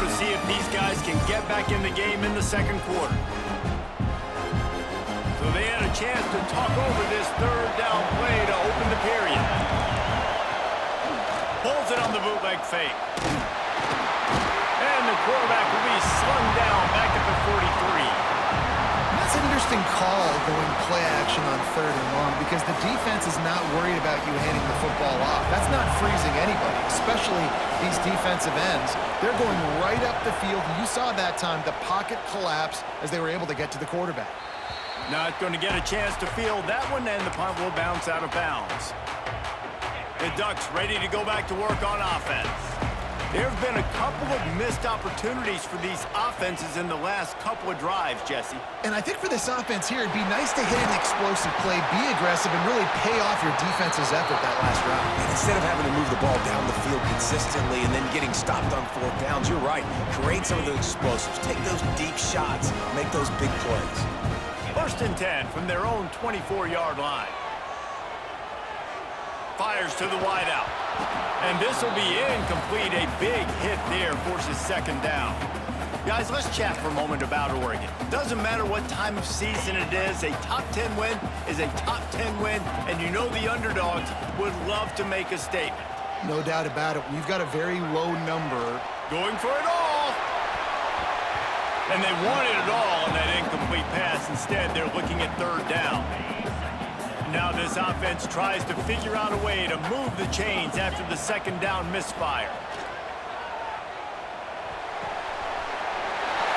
to see if these guys can get back in the game in the second quarter. So they had a chance to talk over this third down play to open the period. Pulls it on the bootleg fake. And the quarterback will be slung down back at the 43. That's an interesting call going play action on third and long because the defense is not worried about you handing the football off. That's not freezing anybody, especially these defensive ends. They're going right up the field. You saw that time the pocket collapse as they were able to get to the quarterback. Not going to get a chance to field that one, and the punt will bounce out of bounds. The Ducks ready to go back to work on offense. There have been a couple of missed opportunities for these offenses in the last couple of drives, Jesse. And I think for this offense here, it'd be nice to hit an explosive play, be aggressive, and really pay off your defense's effort that last drive. And instead of having to move the ball down the field consistently and then getting stopped on fourth downs, you're right. Create some of those explosives. Take those deep shots. Make those big plays. 1st and 10 from their own 24-yard line. Fires to the wideout. And this will be incomplete. A big hit there forces second down. Guys, let's chat for a moment about Oregon. Doesn't matter what time of season it is, a top 10 win is a top 10 win, and you know the underdogs would love to make a statement. No doubt about it. We've got a very low number. Going for it all. And they wanted it all on that incomplete pass. Instead, they're looking at third down. Now this offense tries to figure out a way to move the chains after the second down misfire.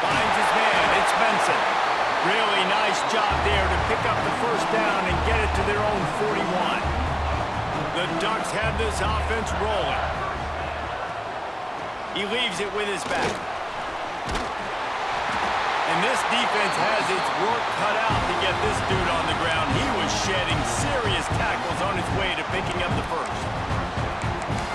Finds his man. It's Benson. Really nice job there to pick up the first down and get it to their own 41. The Ducks have this offense rolling. He leaves it with his back. And this defense has its work cut out to get this dude on the ground. He was shedding serious tackles on his way to picking up the first.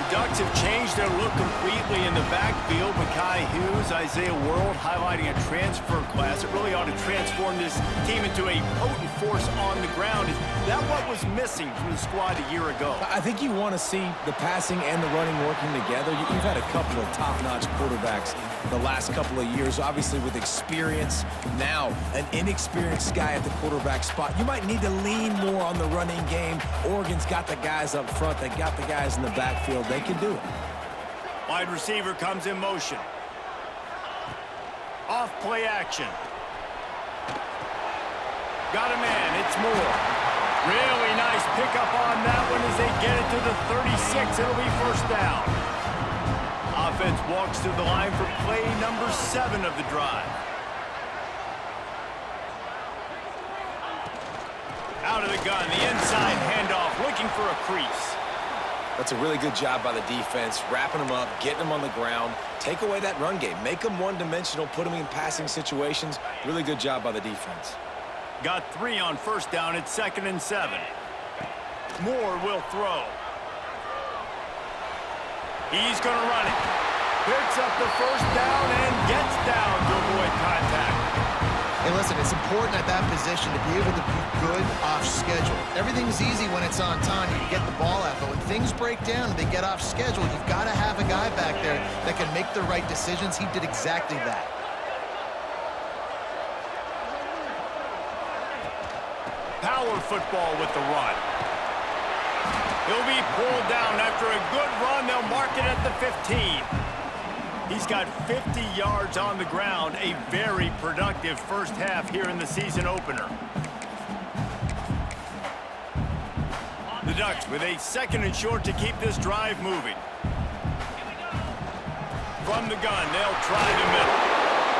The Ducks have changed their look completely in the backfield. Mekhi Hughes, Isaiah World highlighting a transfer class. It really ought to transform this team into a potent force on the ground. Is that what was missing from the squad a year ago? I think you want to see the passing and the running working together. You've had a couple of top-notch quarterbacks the last couple of years, obviously with experience. Now, an inexperienced guy at the quarterback spot. You might need to lean more on the running game. Oregon's got the guys up front. They got the guys in the backfield. They can do it. Wide receiver comes in motion. Off play action. Got a man. It's Moore. Really nice pickup on that one as they get it to the 36. It'll be first down. Offense walks to the line for play number 7 of the drive. Out of the gun, the inside handoff, looking for a crease. That's a really good job by the defense, wrapping them up, getting them on the ground. Take away that run game. Make them one-dimensional, put them in passing situations. Really good job by the defense. Got 3 on first down. It's 2nd and 7. Moore will throw. He's going to run it. Picks up the first down and gets down to avoid contact. Hey, listen, it's important at that position to be able to be good off schedule. Everything's easy when it's on time. You can get the ball out, but when things break down and they get off schedule, you've got to have a guy back there that can make the right decisions. He did exactly that. Power football with the run. He'll be pulled down after a good run. They'll mark it at the 15. He's got 50 yards on the ground. A very productive first half here in the season opener. The Ducks with a 2nd and short to keep this drive moving. From the gun, they'll try the middle.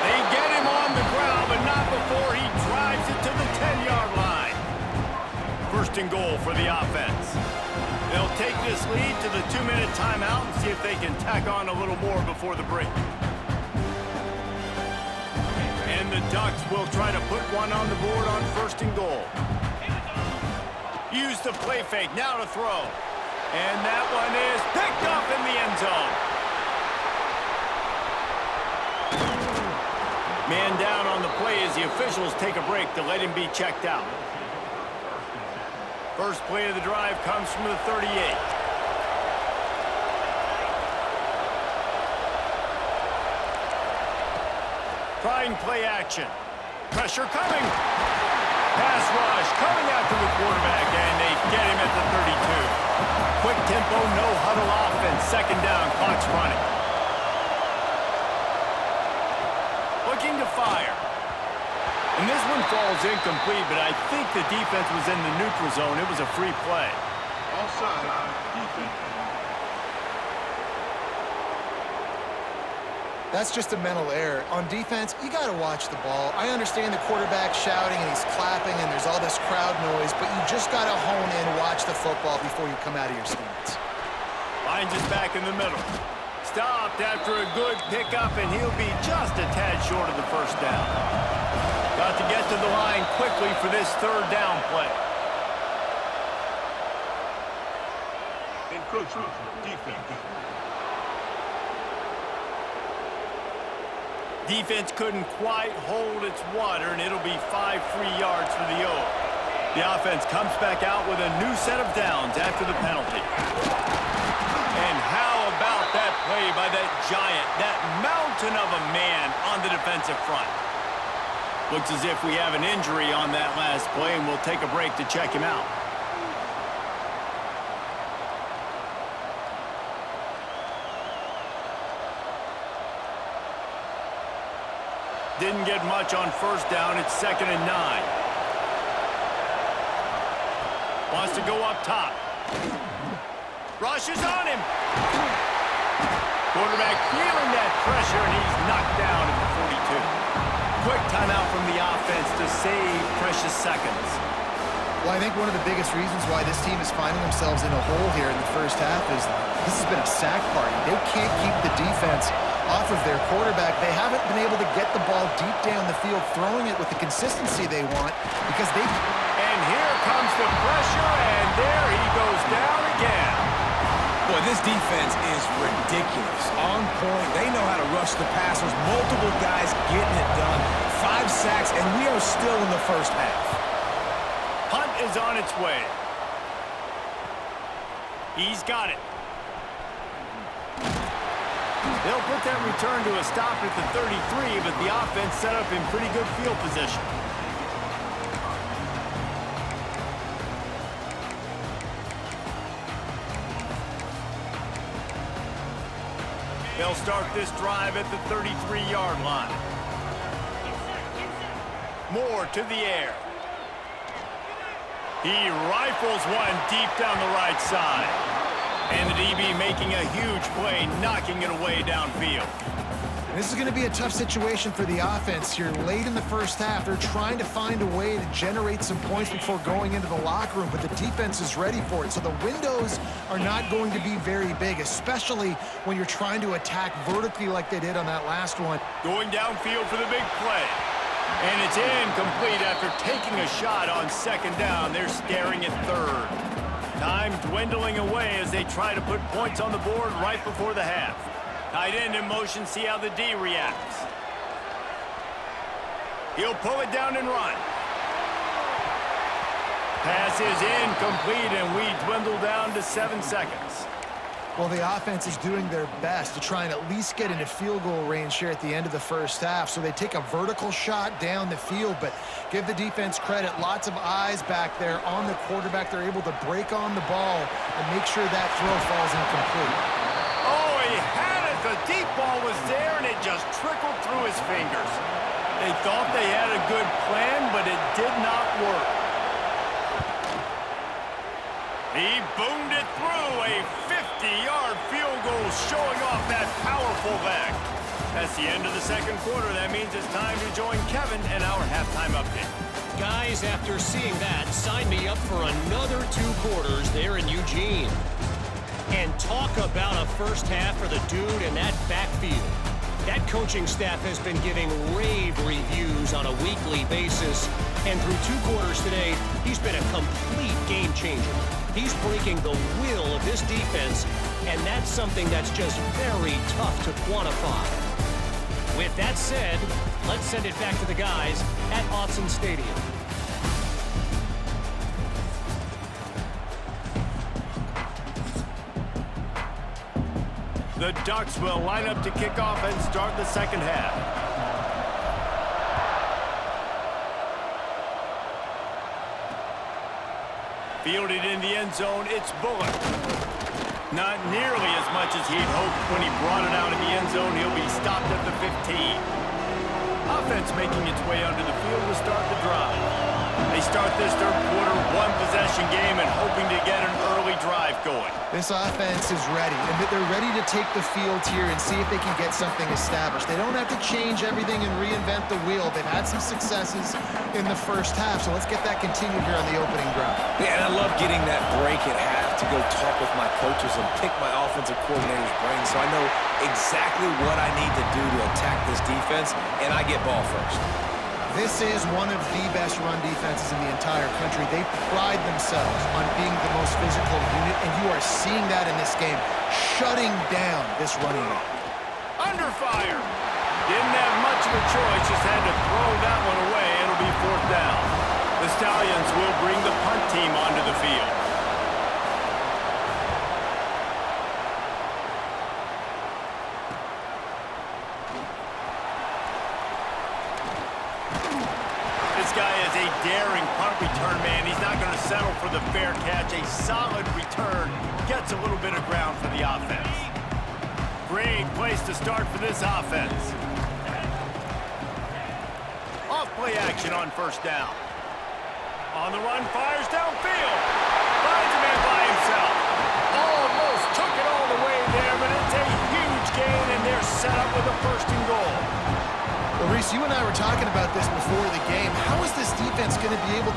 They get him on the ground, but not before he drives it to the 10-yard line. 1st and goal for the offense. They'll take this lead to the 2-minute timeout and see if they can tack on a little more before the break. And the Ducks will try to put one on the board on 1st and goal. Use the play fake, now to throw. And that one is picked up in the end zone. Man down on the play as the officials take a break to let him be checked out. First play of the drive comes from the 38. Trying play action. Pressure coming. Pass rush coming after the quarterback, and they get him at the 32. Quick tempo, no huddle offense. Second down, clock's running. Looking to fire. And this one falls incomplete, but I think the defense was in the neutral zone. It was a free play. Offside, defense. That's just a mental error. On defense, you got to watch the ball. I understand the quarterback shouting and he's clapping and there's all this crowd noise, but you just got to hone in, watch the football before you come out of your stance. Finds his back in the middle. Stopped after a good pickup, and he'll be just a tad short of the first down. Got to get to the line quickly for this third down play. Encroachment, defense. Defense couldn't quite hold its water, and it'll be 5 free yards for the O. The offense comes back out with a new set of downs after the penalty. And how about that play by that giant, that mountain of a man on the defensive front? Looks as if we have an injury on that last play, and we'll take a break to check him out. Didn't get much on first down. It's 2nd and 9. Wants to go up top. Rushes on him. Quarterback feeling that pressure, and he's knocked down at the 42. Quick timeout from the offense to save precious seconds. Well, I think one of the biggest reasons why this team is finding themselves in a hole here in the first half is this has been a sack party. They can't keep the defense off of their quarterback. They haven't been able to get the ball deep down the field, throwing it with the consistency they want because they... And here comes the pressure, and there he goes down again. Boy, this defense is ridiculous. On point. They know how to rush the passers. Multiple guys getting it done. 5 sacks, and we are still in the first half. Punt is on its way. He's got it. They'll put that return to a stop at the 33, but the offense set up in pretty good field position. They'll start this drive at the 33-yard line. Moore to the air. He rifles one deep down the right side. And the DB making a huge play, knocking it away downfield. This is going to be a tough situation for the offense here. Late in the first half, they're trying to find a way to generate some points before going into the locker room, but the defense is ready for it. So the windows are not going to be very big, especially when you're trying to attack vertically like they did on that last one. Going downfield for the big play. And it's incomplete after taking a shot on 2nd down. They're staring at 3rd. Time dwindling away as they try to put points on the board right before the half. Tight end in motion, see how the D reacts. He'll pull it down and run. Pass is incomplete, and we dwindle down to 7 seconds. Well, the offense is doing their best to try and at least get into field goal range here at the end of the first half. So they take a vertical shot down the field, but give the defense credit. Lots of eyes back there on the quarterback. They're able to break on the ball and make sure that throw falls incomplete. Oh, he had it. The deep ball was there, and it just trickled through his fingers. They thought they had a good plan, but it did not work. He boomed it through, a 50-yard field goal showing off that powerful back. That's the end of the second quarter. That means it's time to join Kevin and our halftime update. Guys, after seeing that, sign me up for another 2 quarters there in Eugene. And talk about a first half for the dude in that backfield. That coaching staff has been giving rave reviews on a weekly basis. And through 2 quarters today, he's been a complete game changer. He's breaking the will of this defense, and that's something that's just very tough to quantify. With that said, let's send it back to the guys at Autzen Stadium. The Ducks will line up to kick off and start the second half. Fielded in the end zone, it's Bullock. Not nearly as much as he'd hoped when he brought it out in the end zone. He'll be stopped at the 15. Offense making its way onto the field to start the drive. They start this third quarter one-possession game and hoping to get an early drive going. This offense is ready, and they're ready to take the field here and see if they can get something established. They don't have to change everything and reinvent the wheel. They've had some successes in the first half, so let's get that continued here on the opening drive. Yeah, and I love getting that break at half to go talk with my coaches and pick my offensive coordinator's brain so I know exactly what I need to do to attack this defense, and I get ball first. This is one of the best run defenses in the entire country. They pride themselves on being the most physical unit, and you are seeing that in this game, shutting down this running back. Under fire. Didn't have much of a choice, just had to throw that one away. It'll be fourth down. The Stallions will bring the punt team onto the field. This guy is a daring punt return man. He's not going to settle for the fair catch. A solid return gets a little bit of ground for the offense. Great place to start for this offense. Off play action on first down. On the run, fires downfield. Finds a man by himself. Almost took it all the way there, but it's a huge gain, and they're set up with a first and goal. Well, Reese, you and I were talking about this before the game. How is this defense going to be able to